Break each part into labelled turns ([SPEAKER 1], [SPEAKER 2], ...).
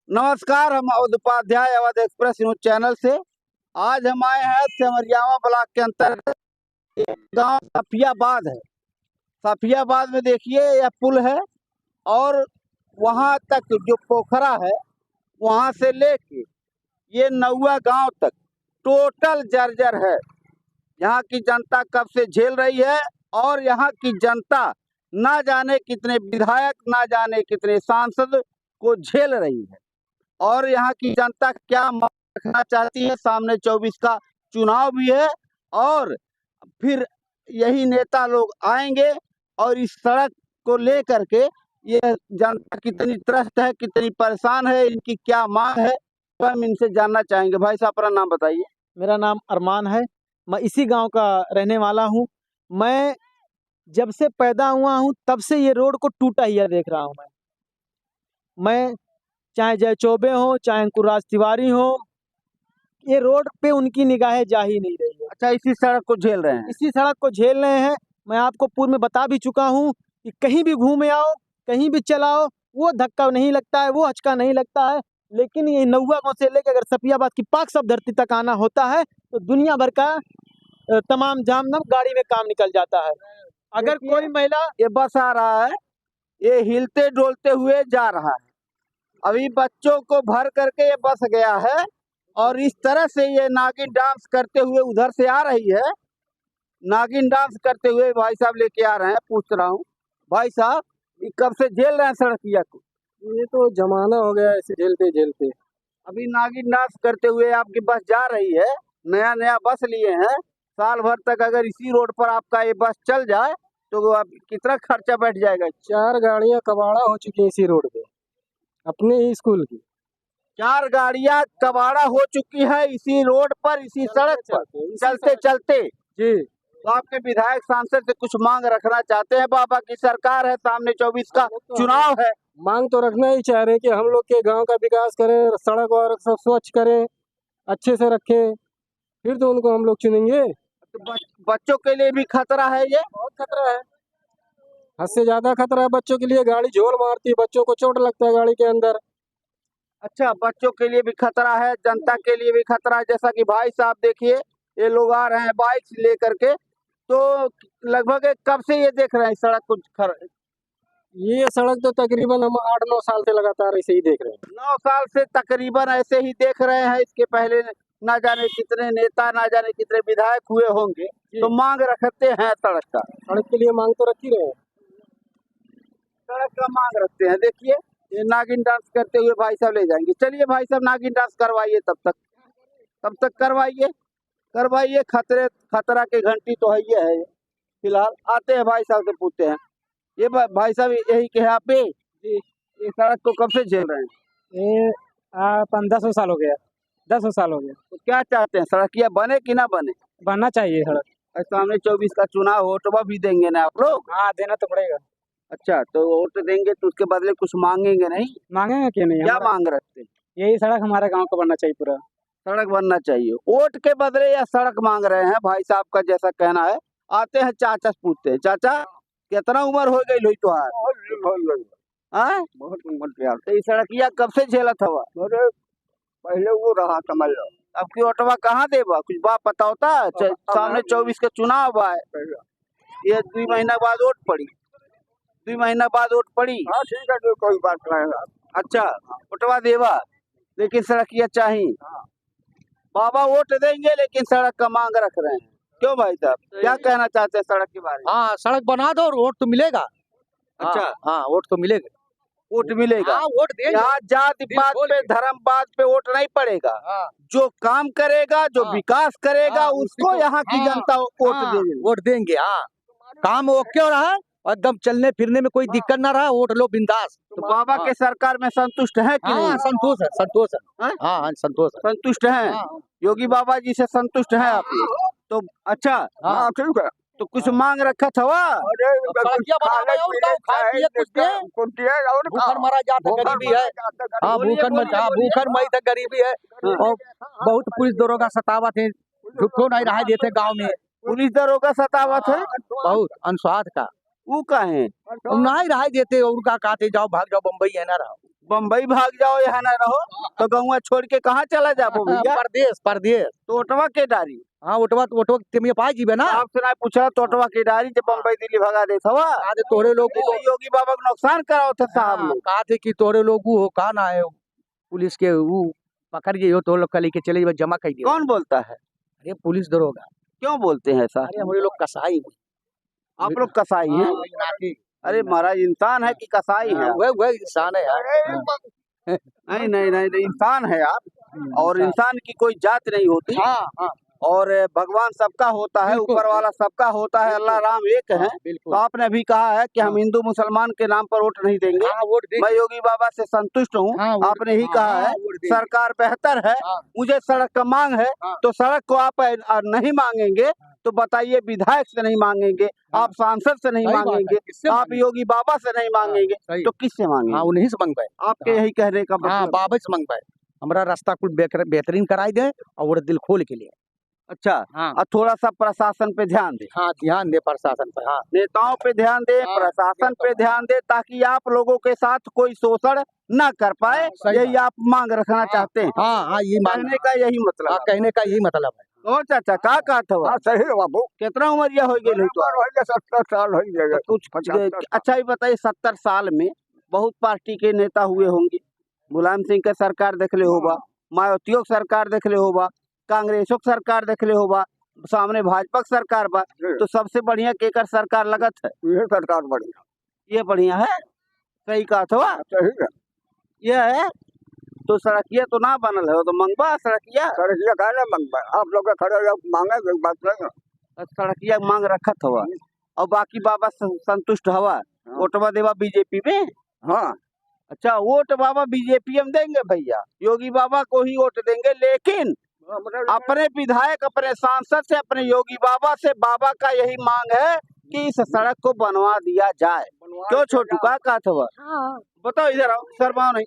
[SPEAKER 1] नमस्कार, हम Awadh Upadhyay Awadh express news channel से। आज हम आए हैं सिमरियावा ब्लॉक के अंतर्गत एक गांव सफियाबाद है। सफियाबाद में देखिए यह पुल है और वहां तक जो पोखरा है वहां से लेके ये नौवा गांव तक टोटल जर्जर है। यहाँ की जनता कब से झेल रही है और यहाँ की जनता ना जाने कितने विधायक ना जाने कितने सांसद को झेल रही है और यहाँ की जनता क्या मांग रखना चाहती है। सामने 24 का चुनाव भी है और फिर यही नेता लोग आएंगे और इस सड़क को लेकर के ये जनता कितनी त्रस्त है, कितनी परेशान है, इनकी क्या मांग है, तो हम इनसे जानना चाहेंगे। भाई साहब अपना नाम बताइए।
[SPEAKER 2] मेरा नाम अरमान है। मैं इसी गांव का रहने वाला हूं। मैं जब से पैदा हुआ हूं तब से ये रोड को टूटा ही देख रहा हूं। मैं चाहे जय चौबे हो चाहे अंकुर तिवारी हो, ये रोड पे उनकी निगाहें जा ही नहीं रही है।
[SPEAKER 1] अच्छा, इसी सड़क को झेल रहे हैं?
[SPEAKER 2] इसी सड़क को झेल रहे हैं। मैं आपको पूर्व में बता भी चुका हूं कि कहीं भी घूमे आओ, कहीं भी चलाओ, वो धक्का नहीं लगता है, वो हचका नहीं लगता है। लेकिन ये नौवा गांव से लेकर अगर सफियाबाद की पाक सब धरती तक आना होता है तो दुनिया भर का तमाम जामनम गाड़ी में काम निकल जाता है। अगर कोई महिला
[SPEAKER 1] ये बस आ रहा है, ये हिलते डोलते हुए जा रहा है। अभी बच्चों को भर करके ये बस गया है और इस तरह से ये नागिन डांस करते हुए उधर से आ रही है। नागिन डांस करते हुए भाई साहब लेके आ रहे हैं। पूछ रहा हूँ भाई साहब, ये कब से झेल रहे हैं सड़किया को?
[SPEAKER 2] ये तो जमाना हो गया ऐसे झेलते झेलते।
[SPEAKER 1] अभी नागिन डांस करते हुए आपकी बस जा रही है, नया नया बस लिए हैं। साल भर तक अगर इसी रोड पर आपका ये बस चल जाए तो आप कितना खर्चा बैठ जाएगा?
[SPEAKER 2] 4 गाड़ियां कबाड़ा हो चुकी हैं इसी रोड पे, अपने ही स्कूल की।
[SPEAKER 1] 4 गाड़ियां कबाड़ा हो चुकी है इसी रोड पर, इसी सड़क पर चलते चलते।
[SPEAKER 2] जी,
[SPEAKER 1] तो आपके विधायक सांसद से कुछ मांग रखना चाहते हैं? बाबा की सरकार है, सामने 24 का चुनाव है।
[SPEAKER 2] मांग तो रखना ही चाह रहे हैं कि हम लोग के गांव का विकास करें, सड़क और सब स्वच्छ करें, अच्छे से रखें, फिर तो उनको हम लोग चुनेंगे।
[SPEAKER 1] तो बच्चों के लिए भी खतरा है, ये
[SPEAKER 2] बहुत खतरा है, हद से ज्यादा खतरा है बच्चों के लिए। गाड़ी झोल मारती है, बच्चों को चोट लगता है गाड़ी के अंदर।
[SPEAKER 1] अच्छा, बच्चों के लिए भी खतरा है, जनता के लिए भी खतरा है। जैसा कि भाई साहब देखिए, ये लोग आ रहे हैं बाइक लेकर के, तो लगभग कब से ये देख रहे हैं सड़क को?
[SPEAKER 2] ये सड़क तो तकरीबन हम 8-9 साल से लगातार ऐसे ही देख रहे हैं।
[SPEAKER 1] 9 साल से तकरीबन ऐसे ही देख रहे हैं। इसके पहले ना जाने कितने नेता, ना जाने कितने विधायक हुए होंगे, तो मांग रखते हैं सड़क का।
[SPEAKER 2] सड़क के लिए मांग तो रखी रहे हैं,
[SPEAKER 1] सड़क का मांग रखते हैं। देखिए ये नागिन डांस करते हुए भाई साहब ले जाएंगे। चलिए भाई साहब नागिन डांस करवाइए, तब तक करवाइए। खतरा की घंटी तो है ये है। फिलहाल आते हैं भाई साहब से पूछते हैं। ये भाई साहब यही के आप भी ये सड़क को कब से झेल रहे हैं?
[SPEAKER 2] ये 1500 साल हो गया, 10 साल हो गया।
[SPEAKER 1] तो क्या चाहते हैं, सड़किया बने कि ना बने?
[SPEAKER 2] बनना चाहिए सड़क।
[SPEAKER 1] सामने 24 का चुनाव, वोटवा भी देंगे ना आप लोग?
[SPEAKER 2] हाँ, देना तो पड़ेगा।
[SPEAKER 1] अच्छा, तो वोट देंगे तो उसके बदले कुछ मांगेंगे नहीं?
[SPEAKER 2] मांगेंगे क्यों नहीं।
[SPEAKER 1] क्या मांग रखते हैं?
[SPEAKER 2] यही सड़क हमारे गांव को बनना चाहिए, पूरा
[SPEAKER 1] सड़क बनना चाहिए। वोट के बदले या सड़क मांग रहे हैं भाई साहब का जैसा कहना है। आते हैं चाचा से पूछते हैं। चाचा, कितना उम्र हो गई लोई तुहार? बहुत उम्र के। तो ये सड़किया कब से झेलत हवा? पहले वो रहा, समझ लो। अब की वोटवा कहाँ देबा, कुछ बात पता होता? सामने 24 का चुनाव बा, ये 2 महीना बाद वोट पड़ी। 2 महीना बाद वोट पड़ी। हाँ ठीक है, तो कोई बात नहीं। अच्छा, वोटवा देवा लेकिन सड़किया चाहिए। बाबा वोट देंगे लेकिन सड़क का मांग रख रहे हैं। क्यों भाई साहब, क्या कहना चाहते हैं सड़क के बारे में?
[SPEAKER 3] हाँ, सड़क बना दो और वोट तो मिलेगा।
[SPEAKER 1] अच्छा,
[SPEAKER 3] हाँ, वोट तो मिलेगा।
[SPEAKER 1] वोट मिलेगा।
[SPEAKER 3] हाँ, वोट देंगे।
[SPEAKER 1] यहाँ जाति बात पे, धर्म बात पे वोट नहीं पड़ेगा।
[SPEAKER 3] हाँ,
[SPEAKER 1] जो काम करेगा, जो
[SPEAKER 3] हाँ,
[SPEAKER 1] विकास करेगा,
[SPEAKER 3] हाँ,
[SPEAKER 1] उसको यहाँ की
[SPEAKER 3] हाँ,
[SPEAKER 1] जनता वोट
[SPEAKER 3] हाँ,
[SPEAKER 1] देगी।
[SPEAKER 3] वोट देंगे। हाँ, काम ओके हो रहा है, एकदम चलने फिरने में कोई दिक्कत ना रहा, वोट लो बिंदास।
[SPEAKER 1] तो बाबा के सरकार में संतुष्ट है कि नहीं?
[SPEAKER 3] हाँ, संतोष है, संतोष है।
[SPEAKER 1] हाँ?
[SPEAKER 3] हाँ, संतोष है।
[SPEAKER 1] संतुष्ट है।
[SPEAKER 3] हाँ,
[SPEAKER 1] योगी बाबा जी से संतुष्ट है आप? तो अच्छा,
[SPEAKER 3] हाँ,
[SPEAKER 1] ठीक है। तो कुछ मांग रखा था?
[SPEAKER 3] सड़कियाँ बनाना है, उनका खाए पिए कुछ दे। भूखन मरा जाता, गरीबी है। हाँ, भूखन मरी था, गरीबी है। और बहुत पुलिस दरोगा सतावत है, झूठो नहीं रहा देते गाँव में।
[SPEAKER 1] पुलिस दरोगा सतावत है
[SPEAKER 3] बहुत अनुस्वाद का
[SPEAKER 1] वो का है?
[SPEAKER 3] नहीं रहा देते, उनका कहते जाओ भाग जाओ बम्बई है ना रहो।
[SPEAKER 1] बम्बई भाग जाओ, यहाँ न रहो तो गौवा छोड़ के कहाँ चला जाबो भैया?
[SPEAKER 3] परदेश परदेश।
[SPEAKER 1] टोटवा के डारी
[SPEAKER 3] हाँ ओटवा तेमिया पाई जीबे ना।
[SPEAKER 1] आप सुना पूछा टोटवा के डारी जब बम्बई दिल्ली भगा दे थवा
[SPEAKER 3] आज तोरे लोग
[SPEAKER 1] तो योगी बाबा को नुकसान कराओ थे साहब लोग।
[SPEAKER 3] कहा थे कि तोरे लोग हो कहा ना है पुलिस के वो पकड़ गई हो तो लोग कल के चले जाइए, जमा कर दियो।
[SPEAKER 1] कौन बोलता है?
[SPEAKER 3] अरे पुलिस दरोगा।
[SPEAKER 1] क्यों बोलते हैं ऐसा?
[SPEAKER 3] अरे हमारे लोग कसाई हैं।
[SPEAKER 1] आप लोग कसाई हैं? अरे महाराज इंसान है कि कसाई है?
[SPEAKER 3] वह इंसान है यार।
[SPEAKER 1] नहीं नहीं नहीं नहीं, इंसान है आप। और इंसान की कोई जात नहीं होती।
[SPEAKER 3] हाँ हाँ
[SPEAKER 1] और भगवान सबका होता है,
[SPEAKER 3] बिल्कुल।
[SPEAKER 1] ऊपर वाला सबका होता है, अल्लाह राम एक है। तो
[SPEAKER 3] बिल्कुल।
[SPEAKER 1] आपने भी कहा है कि हम हिंदू मुसलमान के नाम पर वोट नहीं देंगे।
[SPEAKER 3] हाँ वोट दे।
[SPEAKER 1] मैं योगी बाबा से संतुष्ट हूँ।
[SPEAKER 3] हाँ, वोट-
[SPEAKER 1] आपने ही
[SPEAKER 3] हाँ,
[SPEAKER 1] कहा
[SPEAKER 3] हाँ,
[SPEAKER 1] है
[SPEAKER 3] वोट देंगे।
[SPEAKER 1] सरकार बेहतर है,
[SPEAKER 3] हाँ।
[SPEAKER 1] मुझे सड़क का मांग है।
[SPEAKER 3] हाँ।
[SPEAKER 1] तो सड़क को आप नहीं मांगेंगे तो बताइए विधायक से नहीं मांगेंगे,
[SPEAKER 3] हाँ।
[SPEAKER 1] आप सांसद से नहीं
[SPEAKER 3] सही बात है,
[SPEAKER 1] मांगेंगे,
[SPEAKER 3] किससे
[SPEAKER 1] आप
[SPEAKER 3] मांगेंगे?
[SPEAKER 1] योगी बाबा से नहीं मांगेंगे
[SPEAKER 3] सही।
[SPEAKER 1] तो किससे मांगेंगे?
[SPEAKER 3] हाँ उन्हीं से मंगवाए।
[SPEAKER 1] आपके
[SPEAKER 3] हाँ।
[SPEAKER 1] यही कहने का
[SPEAKER 3] हाँ
[SPEAKER 1] मतलब।
[SPEAKER 3] बाबा से मंगवाए। हमारा रास्ता कुछ बेहतरीन कराई दे और वो दिल खोल के लिए।
[SPEAKER 1] अच्छा,
[SPEAKER 3] हाँ
[SPEAKER 1] और थोड़ा सा प्रशासन पे ध्यान दे,
[SPEAKER 3] हाँ ध्यान दे प्रशासन पर। हाँ
[SPEAKER 1] नेताओं पे ध्यान दे,
[SPEAKER 3] हाँ,
[SPEAKER 1] प्रशासन पे ध्यान दे, ताकि आप लोगों के साथ कोई शोषण न कर पाए।
[SPEAKER 3] हाँ, सही
[SPEAKER 1] यही आप मांग रखना चाहते हैं?
[SPEAKER 3] हाँ हाँ ये मांग
[SPEAKER 1] कहने का यही मतलब
[SPEAKER 3] हाँ
[SPEAKER 1] है।
[SPEAKER 3] कहने का यही मतलब है।
[SPEAKER 1] और चाचा का कहत हो?
[SPEAKER 3] हाँ सही है बाबू।
[SPEAKER 1] कितना उमरिया हो गई?
[SPEAKER 3] 70 साल हो गए।
[SPEAKER 1] तो कुछ अच्छा ही बताइए, 70 साल में बहुत पार्टी के नेता हुए होंगे। मुलायम सिंह के सरकार देख ले होगा, मायावतियों की सरकार देख ले होगा, कांग्रेसों की सरकार देख ले होगा, सामने भाजपा की सरकार बा। तो सबसे बढ़िया केकर सरकार लगत है?
[SPEAKER 3] ये सरकार बढ़िया।
[SPEAKER 1] ये बढ़िया है, सही कहा था।
[SPEAKER 3] सही है।
[SPEAKER 1] ये है तो सड़किया तो ना बनल है, तो मंगवा सड़किया।
[SPEAKER 3] सड़किया का ना मंगवाए, आप लोग खड़े मांगे बात नहीं।
[SPEAKER 1] सड़किया मांग रखत हवा और बाकी बाबा संतुष्ट हवा। वोटवा देवा बीजेपी में।
[SPEAKER 3] हाँ
[SPEAKER 1] अच्छा, वोट बाबा बीजेपी में देंगे भैया, योगी बाबा को ही वोट देंगे, लेकिन अपने विधायक, अपने सांसद से, अपने योगी बाबा से बाबा का यही मांग है कि इस सड़क को बनवा दिया जाए। क्यों छोटू का कहत हवा? बताओ, इधर आओ, शर्माओ नहीं,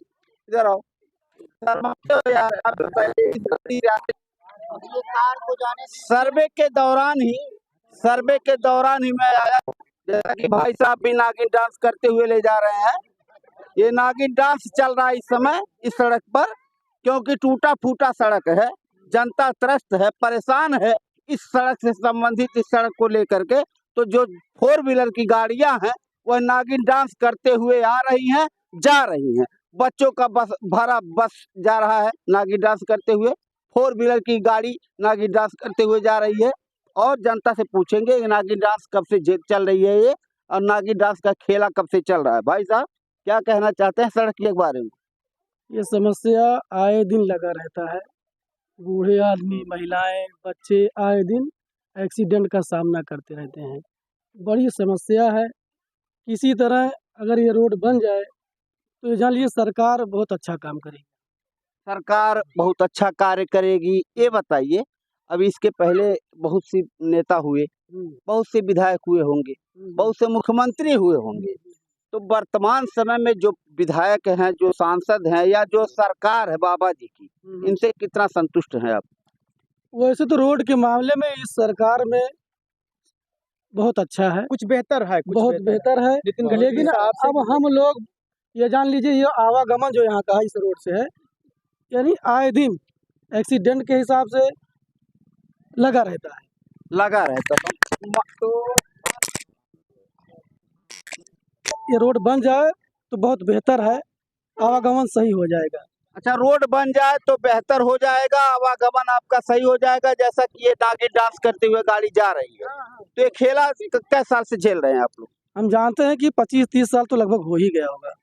[SPEAKER 1] इधर आओ। शर्माते यार, आप बताइए। सर्वे के दौरान ही मैं आया, जैसा कि भाई साहब भी नागिन डांस करते हुए ले जा रहे हैं। ये नागिन डांस चल रहा है इस समय इस सड़क पर, क्योंकि टूटा फूटा सड़क है, जनता त्रस्त है, परेशान है इस सड़क से संबंधित, इस सड़क को लेकर के। तो जो 4 व्हीलर की गाड़ियां हैं वह नागिन डांस करते हुए आ रही हैं, जा रही हैं। बच्चों का बस भरा बस जा रहा है नागिन डांस करते हुए, 4 व्हीलर की गाड़ी नागिन डांस करते हुए जा रही है। और जनता से पूछेंगे नागिन डांस कब से चल रही है ये, और नागिन डांस का खेला कब से चल रहा है। भाई साहब क्या कहना चाहते हैं सड़क के बारे में?
[SPEAKER 2] ये समस्या आए दिन लगा रहता है। बूढ़े आदमी, महिलाएं, बच्चे आए दिन एक्सीडेंट का सामना करते रहते हैं। बड़ी समस्या है। किसी तरह अगर ये रोड बन जाए तो जान लीजिए सरकार बहुत अच्छा काम करेगी।
[SPEAKER 1] सरकार बहुत अच्छा कार्य करेगी, ये बताइए। अभी इसके पहले बहुत सी नेता हुए, बहुत से विधायक हुए होंगे, बहुत से मुख्यमंत्री हुए होंगे। तो वर्तमान समय में जो विधायक हैं, जो सांसद हैं, या जो सरकार है बाबा जी की, इनसे कितना संतुष्ट हैं आप?
[SPEAKER 2] वैसे तो रोड के मामले में इस सरकार में बहुत अच्छा है,
[SPEAKER 3] कुछ बेहतर है, कुछ
[SPEAKER 2] बहुत बेहतर है। लेकिन अब हम लोग ये जान लीजिए, ये आवागमन जो यहाँ का है इस रोड से है, यानी आए दिन एक्सीडेंट के हिसाब से लगा रहता है।
[SPEAKER 1] लगा रहता तो
[SPEAKER 2] ये रोड बन जाए तो बहुत बेहतर है, आवागमन सही हो जाएगा।
[SPEAKER 1] अच्छा, रोड बन जाए तो बेहतर हो जाएगा, आवागमन आपका सही हो जाएगा। जैसा कि ये नागिन डांस करते हुए गाड़ी जा रही है, तो ये खेला कितने साल से झेल रहे हैं आप लोग?
[SPEAKER 2] हम जानते हैं कि 25-30 साल तो लगभग हो ही गया होगा।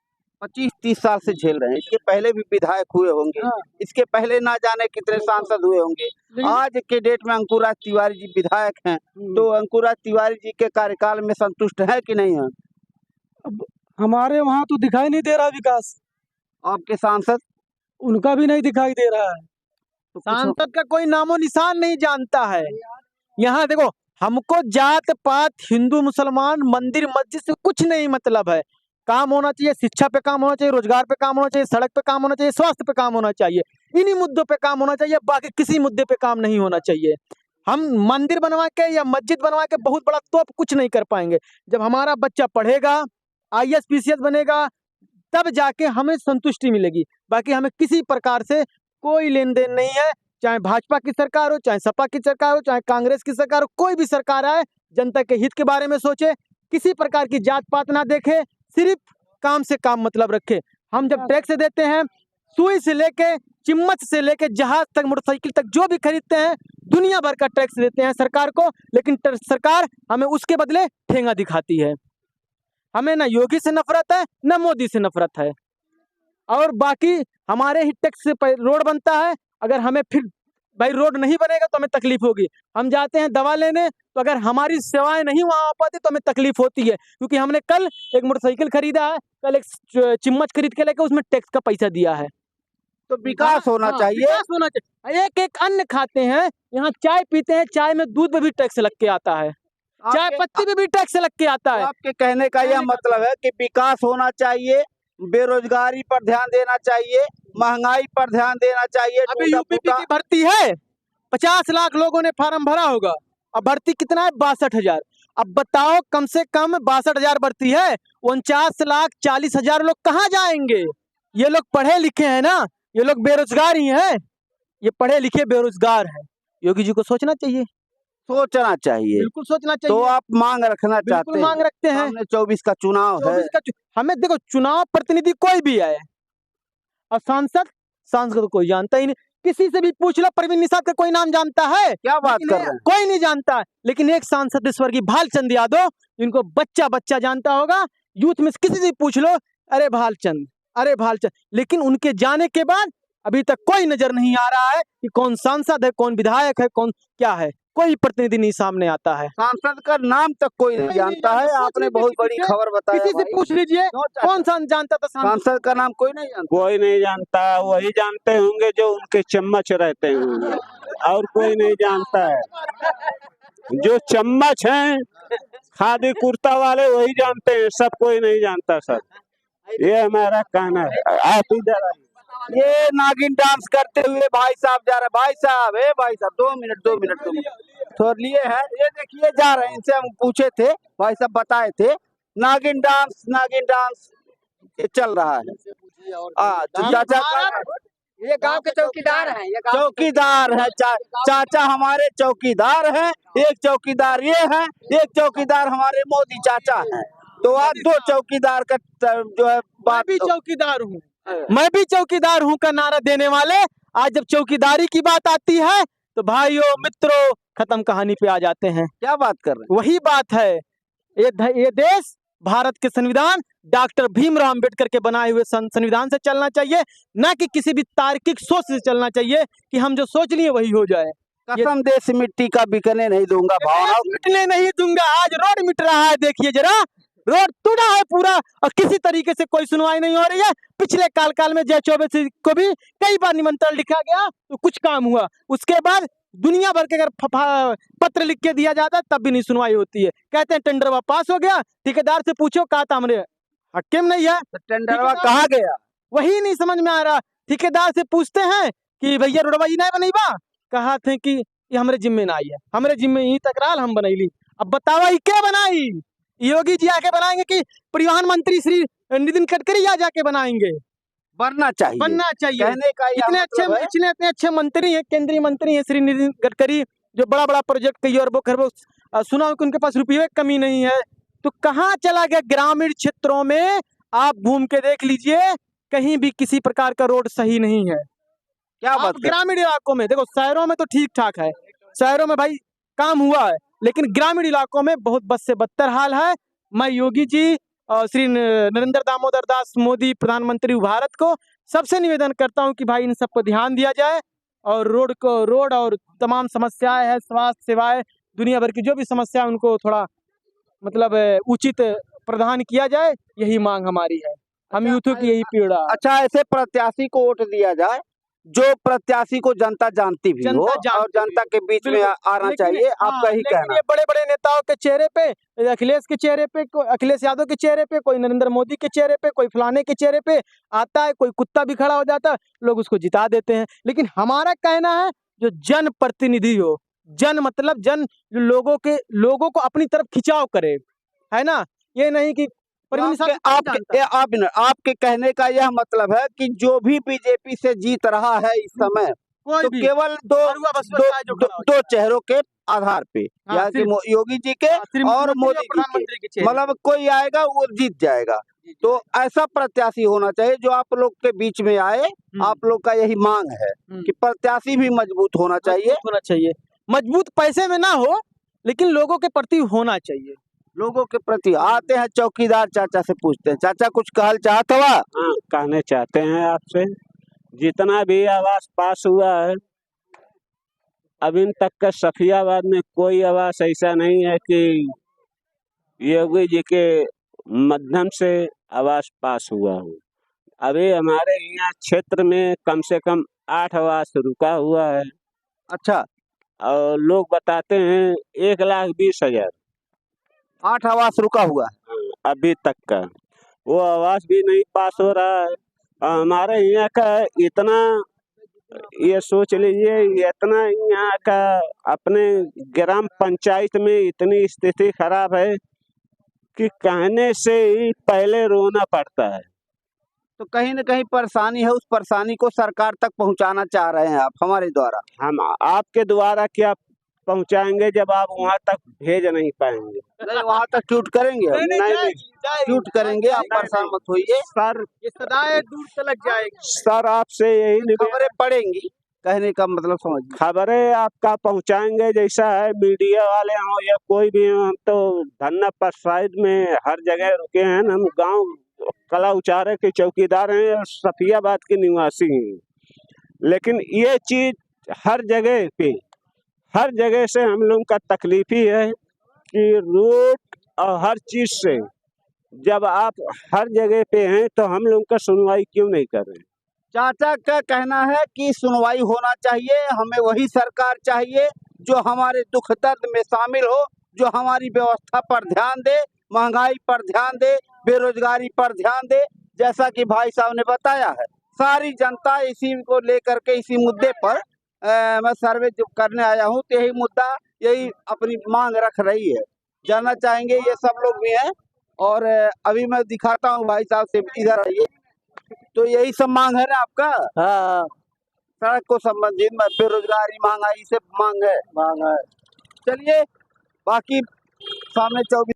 [SPEAKER 1] 25-30 साल से झेल रहे हैं। इसके पहले भी विधायक हुए होंगे,
[SPEAKER 2] हाँ।
[SPEAKER 1] इसके पहले ना जाने कितने सांसद हुए होंगे। आज के डेट में अंकुराज तिवारी जी विधायक हैं, तो अंकुराज तिवारी जी के कार्यकाल में संतुष्ट है कि नहीं है?
[SPEAKER 2] अब हमारे वहाँ तो दिखाई नहीं दे रहा विकास,
[SPEAKER 1] आपके सांसद?
[SPEAKER 2] उनका भी नहीं दिखाई दे रहा है।
[SPEAKER 1] तो
[SPEAKER 2] सांसद का कोई नामो निशान नहीं जानता है। यहाँ देखो, हमको जात पात, हिंदू मुसलमान, मंदिर मस्जिद से कुछ नहीं मतलब है। काम होना चाहिए, शिक्षा पे काम होना चाहिए, रोजगार पे काम होना चाहिए, सड़क पे काम होना चाहिए, स्वास्थ्य पे काम होना चाहिए, इन्हीं मुद्दों पे काम होना चाहिए, बाकी किसी मुद्दे पे काम नहीं होना चाहिए। हम मंदिर बनवा के या मस्जिद बनवा के बहुत बड़ा तोप कुछ नहीं कर पाएंगे। जब हमारा बच्चा पढ़ेगा, IAS PCS बनेगा, तब जाके हमें संतुष्टि मिलेगी। बाकी हमें किसी प्रकार से कोई लेन देन नहीं है, चाहे भाजपा की सरकार हो, चाहे सपा की सरकार हो, चाहे कांग्रेस की सरकार हो, कोई भी सरकार आए जनता के हित के बारे में सोचे, किसी प्रकार की जात पात ना देखे, सिर्फ काम से काम मतलब रखे। हम जब टैक्स देते हैं, सुई से लेके चिम्मच से लेके जहाज तक, मोटरसाइकिल तक जो भी खरीदते हैं, दुनिया भर का टैक्स देते हैं सरकार को, लेकिन सरकार हमें उसके बदले ठेंगा दिखाती है। हमें ना योगी से नफरत है, ना मोदी से नफरत है। और बाकी हमारे ही टैक्स से रोड बनता है, अगर हमें फिर भाई रोड नहीं बनेगा तो हमें तकलीफ होगी। हम जाते हैं दवा लेने, तो अगर हमारी सेवाएं नहीं वहाँ आ पाती तो हमें तकलीफ होती है, क्योंकि हमने कल एक मोटरसाइकिल खरीदा है, कल एक चिम्मच खरीद के लेके उसमें टैक्स का पैसा दिया है।
[SPEAKER 1] तो विकास होना चाहिए।
[SPEAKER 2] विकास होना चाहिए। एक एक अन्न खाते हैं, यहाँ चाय पीते हैं, चाय में दूध में भी टैक्स लग के आता है, चाय पत्ती में भी टैक्स लग के आता है।
[SPEAKER 1] आपके कहने का यह मतलब है कि विकास होना चाहिए, बेरोजगारी पर ध्यान देना चाहिए, महंगाई पर ध्यान देना चाहिए।
[SPEAKER 2] अभी यूपीपी की भर्ती है, 50 लाख लोगों ने फॉर्म भरा होगा, अब भर्ती कितना है? 62,000। अब बताओ, कम से कम 62,000 भर्ती है, 49,40,000 लोग कहाँ जाएंगे? ये लोग पढ़े लिखे हैं ना, ये लोग बेरोजगार ही हैं, ये पढ़े लिखे बेरोजगार हैं। योगी जी को सोचना चाहिए,
[SPEAKER 1] सोचना चाहिए,
[SPEAKER 2] बिल्कुल सोचना चाहिए।
[SPEAKER 1] तो आप मांग रखना चाहते हैं?
[SPEAKER 2] मांग रखते हैं।
[SPEAKER 1] सामने 24 का चुनाव है।
[SPEAKER 2] हमें देखो, चुनाव प्रतिनिधि कोई भी आए, और सांसद को कोई जानता ही नहीं। किसी से भी पूछ लो, परवीन निषाद का कोई नाम जानता है?
[SPEAKER 1] क्या बात कर रहे हैं?
[SPEAKER 2] कोई नहीं जानता। लेकिन एक सांसद स्वर्गीय भालचंद यादव, जिनको बच्चा बच्चा जानता होगा, यूथ में किसी से पूछ लो, अरे भालचंद, अरे भालचंद। लेकिन उनके जाने के बाद अभी तक कोई नजर नहीं आ रहा है कि कौन सांसद है, कौन विधायक है, कौन क्या है, कोई प्रतिनिधि नहीं सामने आता है।
[SPEAKER 1] सांसद का नाम तक कोई नहीं जानता है। आपने बहुत बड़ी खबर बताया।
[SPEAKER 2] किसी से पूछ लीजिए, कौन सा जानता था
[SPEAKER 1] सांसद का नाम? कोई नहीं जानता।
[SPEAKER 4] कोई नहीं जानता, वही जानते होंगे जो उनके चम्मच रहते होंगे, और कोई नहीं जानता है। जो चम्मच हैं, खादी कुर्ता वाले, वही जानते हैं, सब कोई नहीं जानता सर। ये हमारा कहना है। आप इधर आइए।
[SPEAKER 1] ये नागिन डांस करते हुए भाई साहब जा रहे हैं। भाई साहब, 2 मिनट छोड़ लिए हैं। ये देखिए जा रहे हैं, इनसे हम पूछे थे, भाई साहब बताए थे, नागिन डांस ये चल रहा है। तो चाचा,
[SPEAKER 3] ये गांव के चौकीदार हैं, ये
[SPEAKER 1] चौकीदार है, चाचा हमारे चौकीदार हैं। एक चौकीदार ये है, एक चौकीदार हमारे मोदी चाचा हैं। तो आज 2 चौकीदार का जो है बात।
[SPEAKER 2] भी चौकीदार हूँ, मैं भी चौकीदार हूँ का नारा देने वाले, आज जब चौकीदारी की बात आती है तो भाइयों मित्रों खत्म कहानी पे आ जाते हैं।
[SPEAKER 1] क्या बात कर रहे हैं?
[SPEAKER 2] वही बात है, ये देश भारत के संविधान डॉक्टर भीमराव अंबेडकर के बनाए हुए संविधान से चलना चाहिए, ना कि किसी भी तार्किक सोच से चलना चाहिए कि हम जो सोच लिए वही हो जाए।
[SPEAKER 1] कसम देश मिट्टी का बिकने नहीं दूंगा, भावना
[SPEAKER 2] मिटने नहीं दूंगा। आज रोड मिट रहा है, देखिए जरा, रोड टूटा है पूरा, और किसी तरीके से कोई सुनवाई नहीं हो रही है। पिछले काल में जय चौबे को भी कई बार निमंत्रण लिखा गया तो कुछ काम हुआ, उसके बाद दुनिया भर के अगर पत्र लिख के दिया जाता तब भी नहीं सुनवाई होती है। कहते हैं टेंडर पास हो गया, ठेकेदार से पूछो कहा था हमरे हकीम नहीं है,
[SPEAKER 1] तो टेंडर कहाँ गया?
[SPEAKER 2] वही नहीं समझ में आ रहा। ठेकेदार से पूछते हैं कि भैया रोडवा नहीं बनईबा, कहा थे कि ये हमरे जिम्मे ना आई है, हमरे जिम्मे ही तकरार हम बनैली। अब बतावा ये क्या बनाई? योगी जी आके बनाएंगे कि परिवहन मंत्री श्री नितिन गडकरी आ जाके बनाएंगे?
[SPEAKER 1] बनना चाहिए, कहने का
[SPEAKER 2] इतने अच्छे मंत्री हैं, केंद्रीय मंत्री हैं श्री नितिन गडकरी, जो बड़ा बड़ा प्रोजेक्ट कई अरबों खरबों, सुना कि उनके पास रुपये की कमी नहीं है। तो कहाँ चला गया? ग्रामीण क्षेत्रों में आप घूम के देख लीजिए, कहीं भी किसी प्रकार का रोड सही नहीं है।
[SPEAKER 1] क्या बात?
[SPEAKER 2] ग्रामीण इलाकों में देखो, शहरों में तो ठीक ठाक है, शहरों में भाई काम हुआ है, लेकिन ग्रामीण इलाकों में बहुत बद से बदतर हाल है। मैं योगी जी और श्री नरेंद्र दामोदर दास मोदी प्रधानमंत्री भारत को सबसे निवेदन करता हूं कि भाई इन सब पर ध्यान दिया जाए, और रोड और तमाम समस्याएं हैं, स्वास्थ्य सेवाएं, दुनिया भर की जो भी समस्या है उनको थोड़ा मतलब उचित प्रदान किया जाए, यही मांग हमारी है। हम यूथों की यही पीड़ा।
[SPEAKER 1] अच्छा, ऐसे प्रत्याशी को वोट दिया जाए जो प्रत्याशी को जनता जानती भी हो और जनता के बीच में आना चाहिए, आपका ही कहना।
[SPEAKER 2] बड़े बड़े नेताओं के चेहरे पे, अखिलेश के चेहरे पे, अखिलेश यादव के चेहरे पे, कोई नरेंद्र मोदी के चेहरे पे, कोई फलाने के चेहरे पे आता है, कोई कुत्ता भी खड़ा हो जाता है, लोग उसको जिता देते हैं। लेकिन हमारा कहना है जो जन प्रतिनिधि हो, जन मतलब जन, जो लोगों को अपनी तरफ खिंचाव करे, है ना। ये नहीं कि परवीन निषाद को कौन जानता है?
[SPEAKER 1] आपके कहने का यह मतलब है कि जो भी बीजेपी से जीत रहा है इस समय
[SPEAKER 2] कोई
[SPEAKER 1] तो
[SPEAKER 2] भी
[SPEAKER 1] केवल
[SPEAKER 2] अरुआ बसपा का है जो खड़ा हो
[SPEAKER 1] दो चेहरों के आधार पे,
[SPEAKER 2] हाँ,
[SPEAKER 1] यानी कि
[SPEAKER 2] सिर्फ।
[SPEAKER 1] योगी जी के
[SPEAKER 2] सिर्फ
[SPEAKER 1] और
[SPEAKER 2] मुख्यमंत्री
[SPEAKER 1] मोदी जी के,
[SPEAKER 2] प्रधानमंत्री के चेहरे।
[SPEAKER 1] मतलब कोई आएगा वो जीत जाएगा। तो ऐसा प्रत्याशी होना चाहिए जो आप लोग के बीच में आए। आप लोग का यही मांग है कि प्रत्याशी भी मजबूत होना चाहिए।
[SPEAKER 2] मजबूत पैसे में ना हो लेकिन लोगों के प्रति होना चाहिए।
[SPEAKER 1] लोगों के प्रति आते हैं चौकीदार चाचा से पूछते हैं, चाचा कुछ कहल चाहत हुआ?
[SPEAKER 4] हाँ, कहने चाहते हैं आपसे, जितना भी आवास पास हुआ है अभी तक का सफियाबाद में कोई आवास ऐसा नहीं है कि योगी जी के माध्यम से आवास पास हुआ हो। अभी हमारे यहाँ क्षेत्र में कम से कम 8 आवास रुका हुआ है।
[SPEAKER 1] अच्छा,
[SPEAKER 4] और लोग बताते हैं 1,20,000
[SPEAKER 1] 8 आवास रुका हुआ है
[SPEAKER 4] अभी तक का, वो आवास भी नहीं पास हो रहा है। और हमारे यहाँ का इतना, ये सोच लीजिए, इतना यहाँ का अपने ग्राम पंचायत में इतनी स्थिति खराब है कि कहने से ही पहले रोना पड़ता है।
[SPEAKER 1] तो कहीं न कहीं परेशानी है, उस परेशानी को सरकार तक पहुंचाना चाह रहे हैं आप हमारे द्वारा।
[SPEAKER 4] हम आपके द्वारा क्या पहुंचाएंगे जब आप वहां तक भेज नहीं पाएंगे?
[SPEAKER 1] नहीं, वहां तक शूट करेंगे हम।
[SPEAKER 4] नहीं,
[SPEAKER 1] शूट करेंगे, आप परेशान मत होइए
[SPEAKER 4] सर,
[SPEAKER 2] ये सदाएं दूर तलक जाएगी।
[SPEAKER 4] सर आपसे यही
[SPEAKER 1] खबरें पड़ेंगी, कहने का मतलब समझिए।
[SPEAKER 4] खबरें आपका पहुंचाएंगे, जैसा है मीडिया वाले हो या कोई भी हो। हम तो धन्ना प्रसाद में हर जगह रुके हैं। हम गांव कला उचारे के चौकीदार हैं और सफियाबाद के निवासी हैं, लेकिन ये चीज हर जगह से हम लोग का तकलीफ ही है कि रोड और हर चीज से जब आप हर जगह पे हैं तो हम लोग का सुनवाई क्यों नहीं कर रहे?
[SPEAKER 1] चाचा का कहना है कि सुनवाई होना चाहिए, हमें वही सरकार चाहिए जो हमारे दुख दर्द में शामिल हो, जो हमारी व्यवस्था पर ध्यान दे, महंगाई पर ध्यान दे, बेरोजगारी पर ध्यान दे। जैसा कि भाई साहब ने बताया है, सारी जनता इसी को लेकर के, इसी मुद्दे पर मैं सर्वे जो करने आया हूँ, तो यही मुद्दा, यही अपनी मांग रख रही है। जानना चाहेंगे ये सब लोग भी हैं। और अभी मैं दिखाता हूँ भाई साहब से, इधर आइए। तो यही सब मांग है ना आपका? हाँ, सड़क को संबंधित, बेरोजगारी, महंगाई से मांग है। चलिए, बाकी सामने 24